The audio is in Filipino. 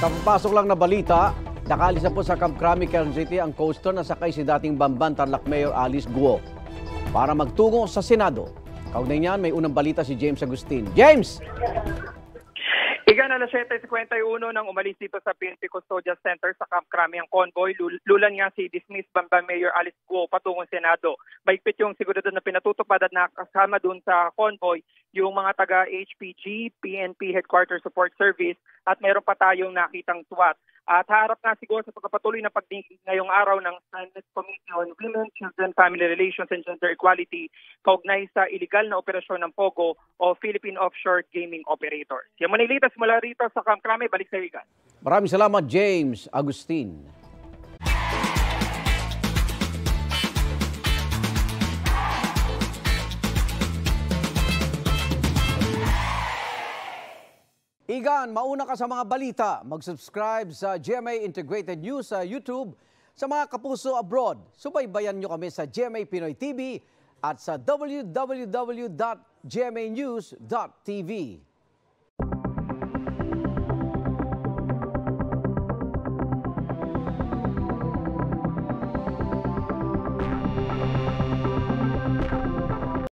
Kapapasok lang na balita, nakalis na po sa Camp Crame, Quezon City ang coaster na sakay si dating Bamban Tarlac Mayor Alice Guo para magtungo sa Senado. Kaugnay niyan, may unang balita si James Agustin. James! Igan, alas 7:51 nang umalis dito sa PNP Custodial Center sa Camp Crame ang convoy. Lulan nga si dismissed Bamban Mayor Alice Guo patungong Senado. Mahigpit yung seguridad na pinatutupad at nakasama dun sa convoy yung mga taga-HPG, PNP Headquarters Support Service at meron pa tayong nakitang SWAT. At harap nga siguro sa pagpapatuloy na pagdinig ngayong araw ng Senate Committee on Women, Children, Family Relations and Gender Equality kaugnay sa iligal na operasyon ng POGO o Philippine Offshore Gaming Operator. Yan mo nilitas mula rito sa Camp Crame, balik sa Igan. Maraming salamat, James Agustin. Igan, mauna ka sa mga balita. Mag-subscribe sa GMA Integrated News sa YouTube. Sa mga kapuso abroad, subaybayan nyo kami sa GMA Pinoy TV at sa www.gmanews.tv.